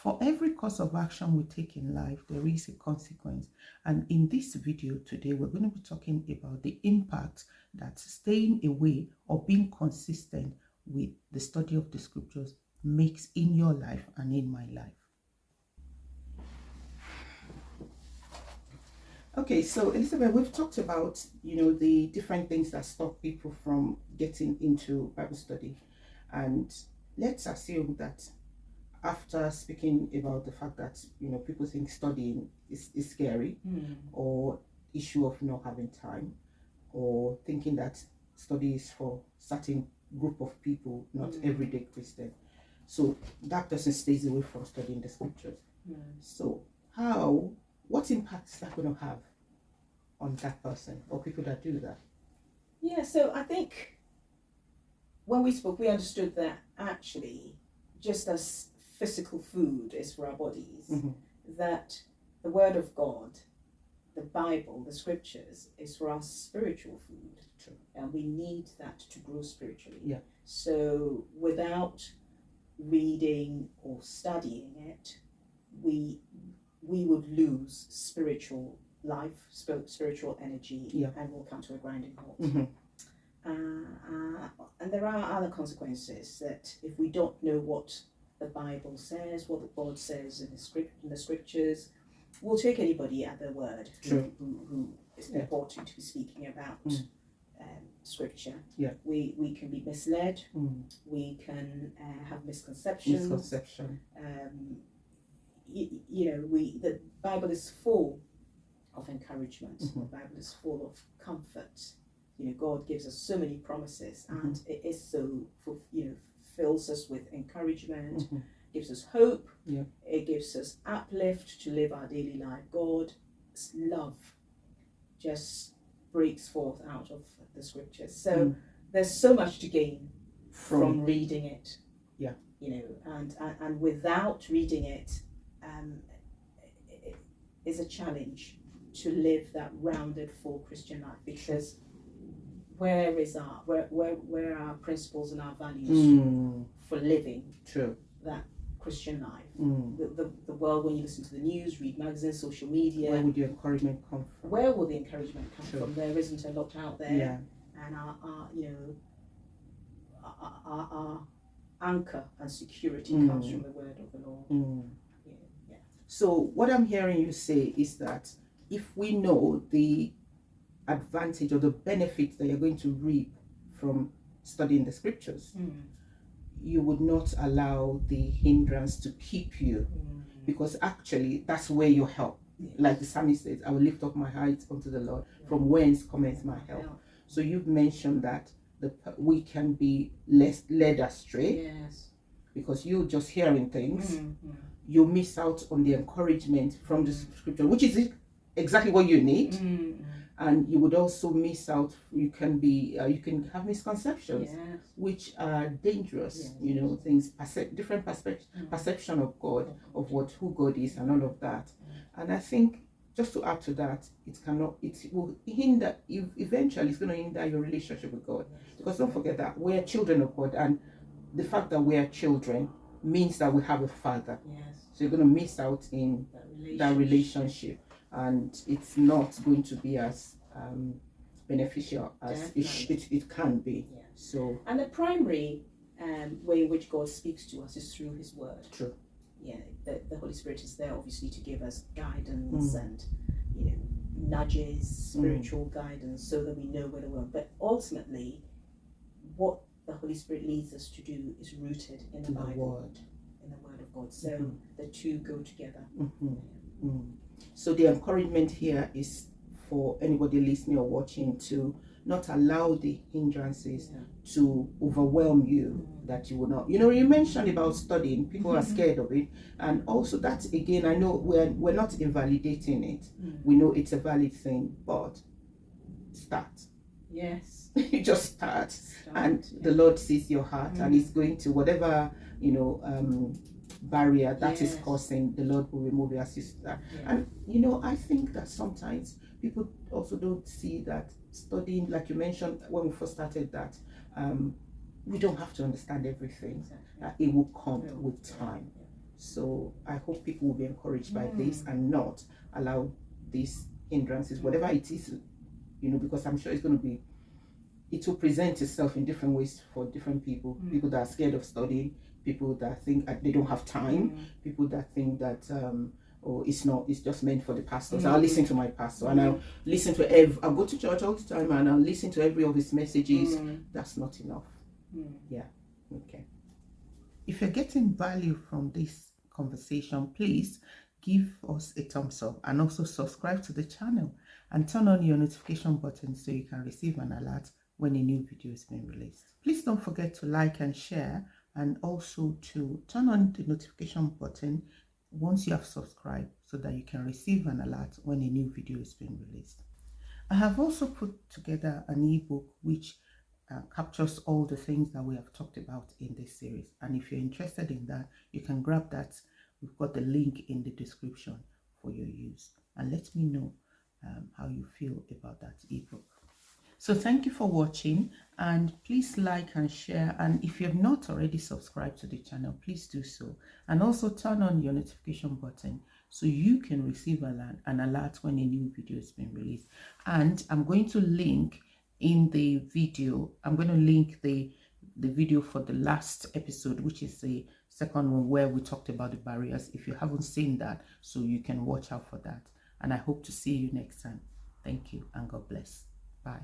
For every course of action we take in life, there is a consequence. And in this video today, we're going to be talking about the impact that staying away or being consistent with the study of the scriptures makes in your life and in my life. Okay, so Elizabeth, we've talked about, the different things that stop people from getting into Bible study. And let's assume that after speaking about the fact that, people think studying is scary, or issue of not having time, or thinking that study is for certain group of people, not everyday Christian. So that person stays away from studying the scriptures. So what impact is that going to have on that person or people that do that? Yeah, so I think when we spoke, we understood that actually, just as physical food is for our bodies, that the Word of God, the Bible, the Scriptures, is for our spiritual food. True. And we need that to grow spiritually. Yeah. So without reading or studying it, we would lose spiritual life, spiritual energy, and we'll come to a grinding halt. And there are other consequences, that if we don't know what the Bible says, what the God says in the scriptures, we'll take anybody at their word who is purporting to be speaking about scripture. Yeah. We can be misled. We can have misconceptions. The Bible is full of encouragement. The Bible is full of comfort. God gives us so many promises, and it is so, fills us with encouragement, gives us hope, it gives us uplift to live our daily life. God's love just breaks forth out of the scriptures. So there's so much to gain from reading it. Yeah. And without reading it, it is a challenge to live that rounded, full Christian life, because where are our principles and our values for living that Christian life? The world, when you listen to the news, read magazines, social media, where would your encouragement come from? Where will the encouragement come from? There isn't a lot out there. And our anchor and security comes from the word of the Lord. So what I'm hearing you say is that if we know the advantage or the benefits that you're going to reap from studying the scriptures, you would not allow the hindrance to keep you, because actually that's where your help, like the psalmist says, I will lift up my eyes unto the Lord, from whence cometh my help. So you've mentioned that we can be less led astray, because you're just hearing things, you miss out on the encouragement from the scripture, which is exactly what you need. And you would also miss out. You can have misconceptions, which are dangerous. Things, different perception of God, of who God is, and all of that. And I think, just to add to that, it will hinder. Eventually, it's going to hinder your relationship with God, because don't forget that we're children of God, and the fact that we're children means that we have a Father. So you're going to miss out in that relationship. And it's not going to be as beneficial as it can be. So, and the primary way in which God speaks to us is through His Word. True. The Holy Spirit is there, obviously, to give us guidance and nudges, spiritual guidance, so that we know where to go. But ultimately, what the Holy Spirit leads us to do is rooted in the Bible, in the Word of God. So the two go together. So the encouragement here is for anybody listening or watching to not allow the hindrances to overwhelm you, that you will not. You mentioned about studying. People are scared of it. And also that, again, I know we're not invalidating it. We know it's a valid thing, but start. Yes. You just start. And the Lord sees your heart, and He's going to, whatever, barrier that is causing, the Lord will remove it as you start. And I think that sometimes people also don't see that studying, like you mentioned when we first started, that we don't have to understand everything. It will come with time. So I hope people will be encouraged by this and not allow these hindrances, whatever it is, because I'm sure it will present itself in different ways for different people. People that are scared of studying, people that think they don't have time, people that think that it's just meant for the pastors. I'll listen to my pastor and I'll listen to I'll go to church all the time and I'll listen to every of his messages. That's not enough. Yeah. Okay. If you're getting value from this conversation, please give us a thumbs up and also subscribe to the channel and turn on your notification button so you can receive an alert when a new video is being released. Please don't forget to like and share, and also to turn on the notification button once you have subscribed so that you can receive an alert when a new video is being released. I have also put together an ebook which captures all the things that we have talked about in this series, and if you're interested in that, you can grab that. We've got the link in the description for your use, and let me know how you feel about that ebook. So thank you for watching, and please like and share, and if you have not already subscribed to the channel, please do so, and also turn on your notification button so you can receive an alert when a new video is being released. And I'm going to link in the video, I'm going to link the video for the last episode, which is the second one where we talked about the barriers, if you haven't seen that, so you can watch out for that. And I hope to see you next time. Thank you and God bless. Bye.